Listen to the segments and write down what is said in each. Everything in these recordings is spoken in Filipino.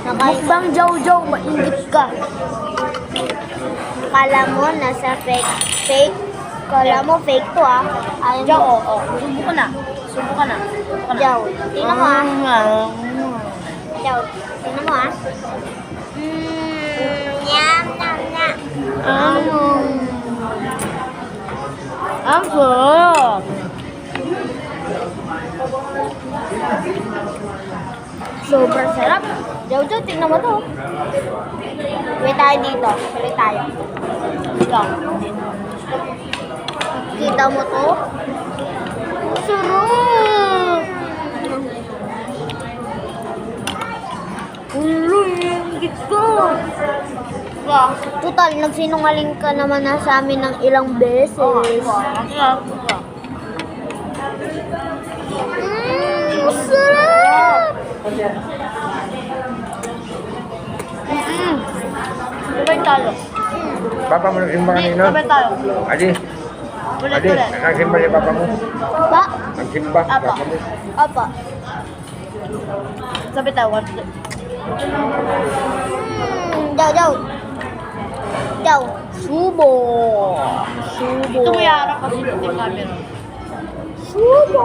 Mukbang Jojo, mainggit ka. Kala mo nasa fake. Kala mo fake to ah. Ayun Jow, mo. oo. Subo ka na. Subo ka na. Jow, tingnan mo ah. Jow, tingnan mo ah. Yum, yum, yum. Ang sarap. Super sarap. Jojo, tingnan mo to. Wait tayo dito. Wait tayo. Ikaw. Kita mo to? Sarap! Yung gito. Total, nagsinungaling ka naman na sa amin ng ilang beses. Sarap! Sabay tayo. Papa mo nagsimba kanina? Sabay tayo. Adi, Ulit. nagsimba niya papa mo? Ba? Nagsimba, Apa. papa mo? Apa? Sabay tayo. Daw. Daw. Subo. Ito mo yara kasi yung camera. Subo.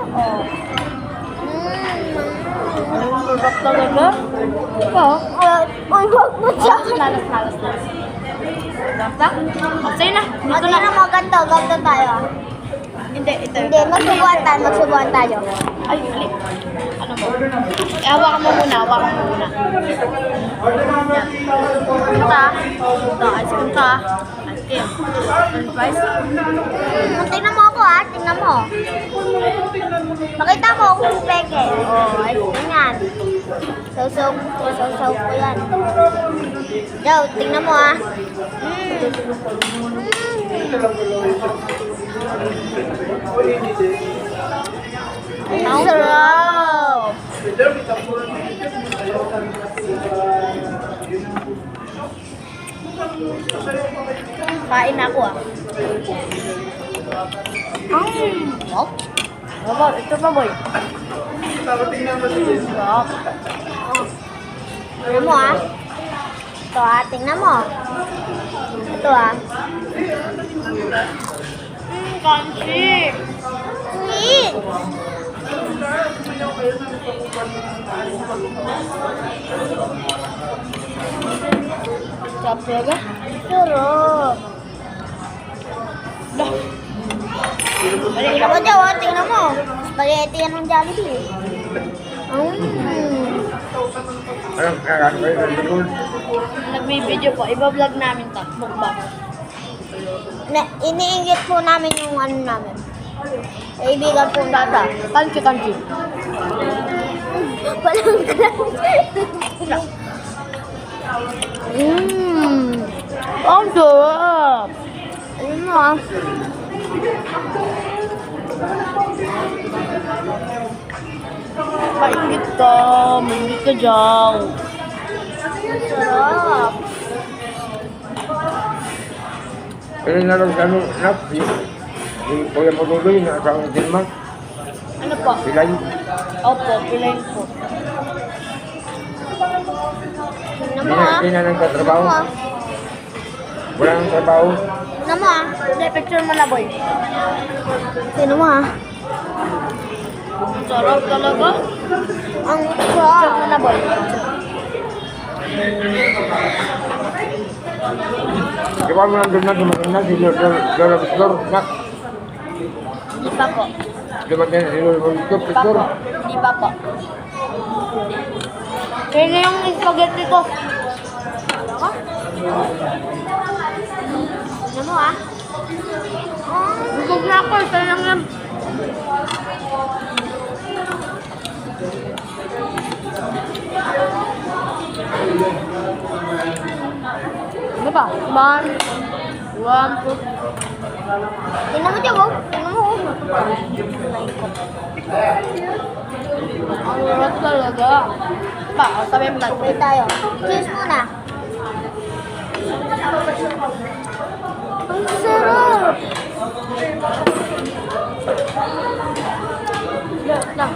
Oh. Ang sarap talaga. Oo. Uy, wag mo siya. Nalas. Basta? Sa'yo na. Ano na mo, ganito tayo. Hindi, ito. Hindi, magsubuan tayo. Ay, ano mo? Hawakan mo muna. Yan. Punta. Ice cream ka. Ice cream. And fries. Tingnan mo ako ah, tingnan mo. Makita mo kung peke. Oh, ay, ganyan. Sausaw ko yan. Daw, tingnan mo ah. Ang sarap! Kain na ako ah. Oh, ito pa boy. Sarap. Tingnan mo ah. Ito ah, tingnan mo. Ito ah. Kansi. Sweet! Sarap talaga. Sarap! Tingnan mo daw ah, tingnan mo. Spaghetti yan ng Jollibee. Anong kakaano kayo ng likod? Nagbibideo po. Iba-vlog namin to. Mukbang. Iniinggit po namin yung ano namin. Kaibigan po Tata. natin. Kansi. Walang Ang sarap. Ayun mo ah. Maingit ka. Maingit ka dyan. Sarap. Kaya nga lang sa ano, yung kuya mo tuloy na asawang Denmark, Ano po? pilay. Opo, pilayin po. Tingnan mo ah. Hindi na nagtatrabaho. Tingnan mo ah. Wala nang trabaho. Tingnan mo ah. Hindi, picture mo na boy. Tingnan mo ah. Ang sarap talaga. Ang Picture sarap. mo na boy. Di ba mo nandun na dumating na si Lola Victor? Nak, Hindi pa po. dumating na si Lola Victor, Hindi pa Victor. po. Hindi pa po. Kaya na yung spaghetti ko. Tingnan mo ah. Bugog na ako. Isa lang yan. Ano ba? One, two. Tingnan mo dyan oh. Tingnan mo oh. Ang sarap talaga. Pa, sabi mo na. Wait tayo. Cheers muna. Ang sarap. Na.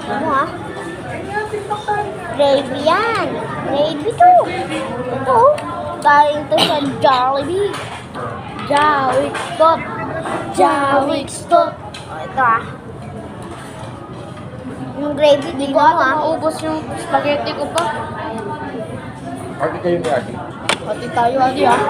Ano ah? Gravy yan. Gravy to. Ito. Galing to sa Jollibee. Jawik stop. Jawik stop. Ito ah. Yung gravy, Hindi tingnan ko mo ata ah. maubos yung spaghetti ko pa. Pati kayo ni Ate. Pati tayo, Adi ah.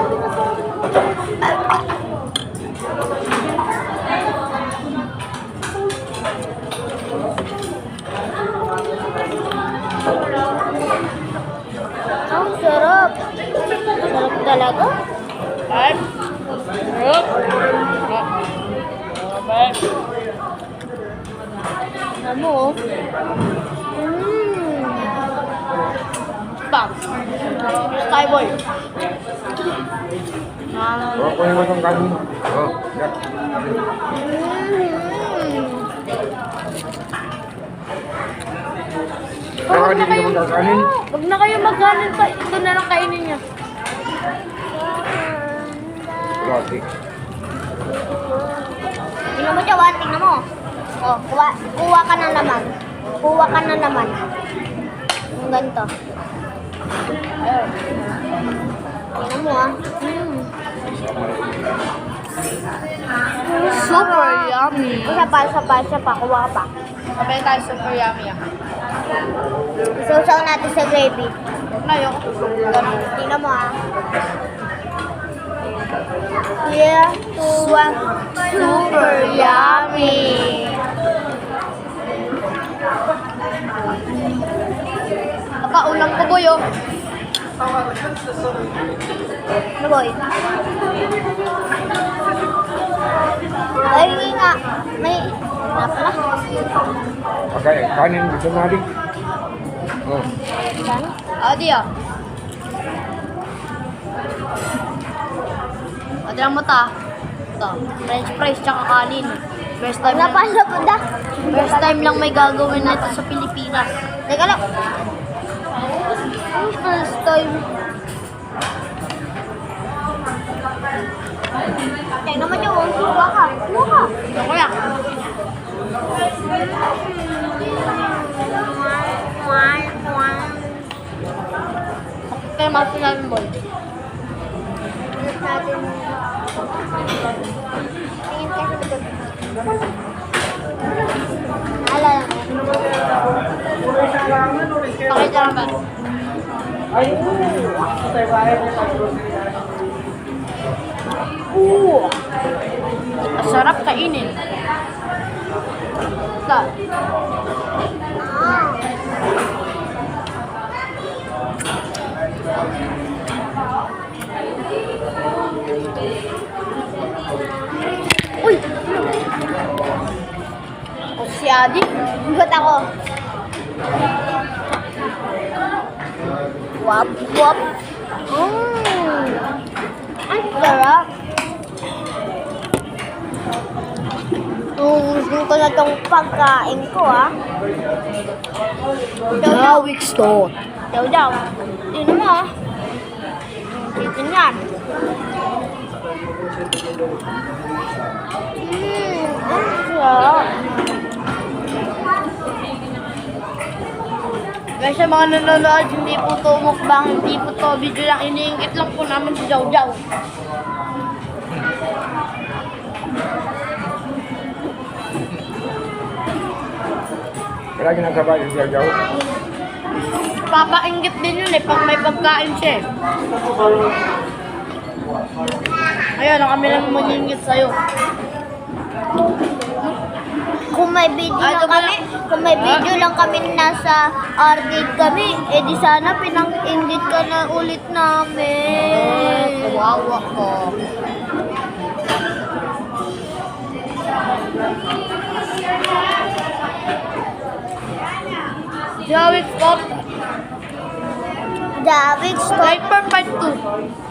Ang sarap. Sarap talaga. Right? Yup. Alam mo oh. Bang. Skyboy. Oh, kunin mo itong kanin. Oh, yan. Baka hindi ka magkakanin. Huwag na kayo magkanin pa. Ito na lang kainin niya. Roti. Tingnan mo dyan, tingnan mo. Oh, kuha ka na naman. Kuha ka na naman. Yung ganito. Ayun. Tingnan mo ah. Super yummy. Isa pa. Kuha ka pa. Sabay tayo super yummy ah. Sausaw natin sa gravy. Huwag na yun. Tingnan mo ah. Yeah. Super yummy. Papa, ulam ko boy oh. Ano boy? Ay, hindi nga. May... Napala. Okay, kanin gusto natin. Oh. Saan? Adi ah. Adi lang mata. Ito. French fries tsaka kanin. First time lang. Napala punta. First time lang may gagawin na ito sa Pilipinas. Teka lang. Ang first time. Tingnan mo dyan. Kuha ka. Ako yan. Kaya masin namin boy. Tingin ka sa likod. Ala lang. Pakita lang ba? Masarap kainin. Ito. Uy! O si Adi? Ba't ako? Wap, wap. Ang sarap. Gusto ko na itong pagkain ko, ah. Jawik Store. Daw. Tingnan mo, ah. Chicken yan. Ang sarap. Guys, sa mga nanonood, hindi po to mukbang, hindi po to video lang, iniingit lang po namin si Jaw Jaw. Palagi nasa bahay siya, Jow. Papainggit din yun eh, pag may pagkain siya eh. Ayun, ang kami lang mag-ingit sa'yo. Kung may video Ay, lang ito kami, kung may video lang kami nasa arcade kami, eh di sana pinang-ingit ka na ulit namin. Kawawa ko. Jawik Spot. David, stop. Diaper Part 2.